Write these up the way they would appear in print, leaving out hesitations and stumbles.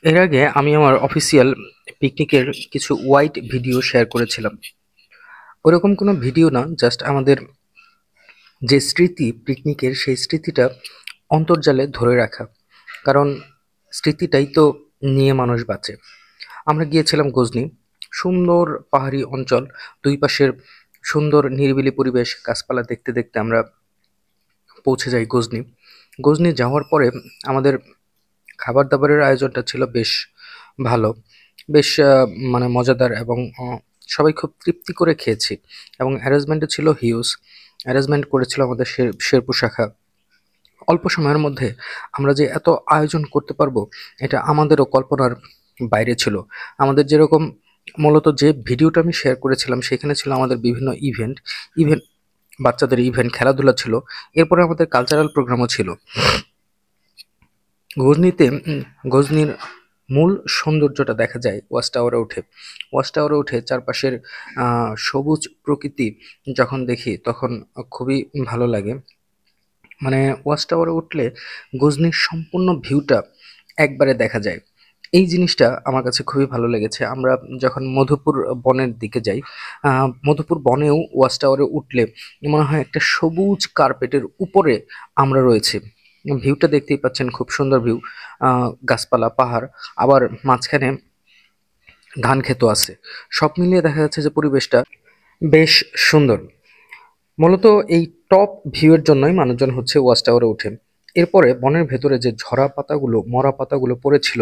এর আগে আমি আমার অফিসিয়াল পিকনিকের কিছু হোয়াইট ভিডিও শেয়ার করেছিলাম। ওরকম কোনো ভিডিও না, জাস্ট আমাদের যে স্মৃতি পিকনিকের, সেই স্মৃতিটা অন্তর্জালে ধরে রাখা। কারণ স্মৃতিটাই তো নিয়ে মানুষ বাঁচে। আমরা গিয়েছিলাম গজনি, সুন্দর পাহাড়ি অঞ্চল, দুই পাশের সুন্দর নিরিবিলি পরিবেশ, গাছপালা দেখতে দেখতে আমরা পৌঁছে যাই গজনি। গজনি যাওয়ার পরে আমাদের খাবার দাবারের আয়োজনটা ছিল বেশ ভালো, বেশ মানে মজাদার, এবং সবাই খুব তৃপ্তি করে খেয়েছি। এবং অ্যারেঞ্জমেন্টও ছিল হিউজ। অ্যারেঞ্জমেন্ট করেছিল আমাদের শেরপুর শাখা। অল্প সময়ের মধ্যে আমরা যে এত আয়োজন করতে পারবো, এটা আমাদেরও কল্পনার বাইরে ছিল। আমাদের যেরকম মূলত যে ভিডিওটা আমি শেয়ার করেছিলাম, সেখানে ছিল আমাদের বিভিন্ন ইভেন্ট ইভেন্ট বাচ্চাদের ইভেন্ট, খেলাধুলা ছিল। এরপরে আমাদের কালচারাল প্রোগ্রামও ছিল। গজনিতে গজনির মূল সৌন্দর্যটা দেখা যায় ওয়াচ টাওয়ারে উঠে। ওয়াচ টাওয়ারে উঠে চারপাশের সবুজ প্রকৃতি যখন দেখি, তখন খুবই ভালো লাগে। মানে ওয়াচ টাওয়ারে উঠলে গজনির সম্পূর্ণ ভিউটা একবারে দেখা যায়। এই জিনিসটা আমার কাছে খুবই ভালো লেগেছে। আমরা যখন মধুপুর বনের দিকে যাই, মধুপুর বনেও ওয়াচ টাওয়ারে উঠলে মনে হয় একটা সবুজ কার্পেটের উপরে আমরা রয়েছি। ভিউটা দেখতেই পাচ্ছেন, খুব সুন্দর ভিউ। গাছপালা, পাহাড়, আবার মাঝখানে ধান ক্ষেতও আছে। সব মিলিয়ে দেখা যাচ্ছে যে পরিবেশটা বেশ সুন্দর। মূলত এই টপ ভিউয়ের জন্যই মানুষজন হচ্ছে ওয়াচ টাওয়ারে ওঠে। এরপরে বনের ভেতরে যে ঝরা পাতাগুলো, মরা পাতাগুলো পড়েছিল,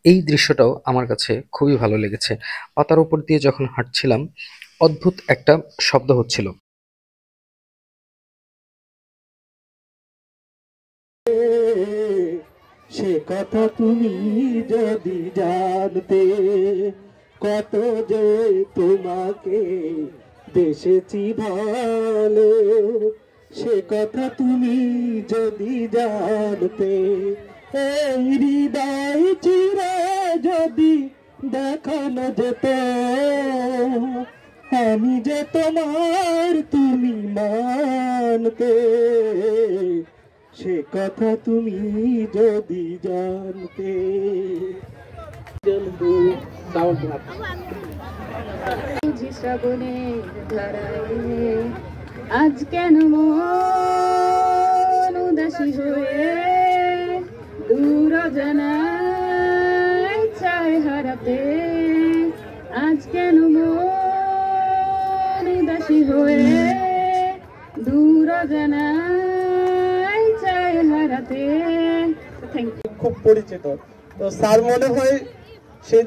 এই দৃশ্যটাও আমার কাছে খুবই ভালো লেগেছে। পাতার উপর দিয়ে যখন হাঁটছিলাম, অদ্ভুত একটা শব্দ হচ্ছিল। সে কথা তুমি যদি জানতে, কত যে তোমাকে বেসেছি ভালো। সে কথা তুমি যদি জানতে, এই হৃদয় চিরে যদি দেখানো যেত, আমি যে তোমার তুমি মানতে। সে কথা তুমি যদি জানতে। শ্রাবণের ধারায় আজ কেন মন উদাসী হয়ে দূর জানায় চায় হারাতে। আজ কেন মন উদাসী হয়ে দূর জানায় চায় হারাতে। খুব পরিচিত, তো স্যার মনে হয় সে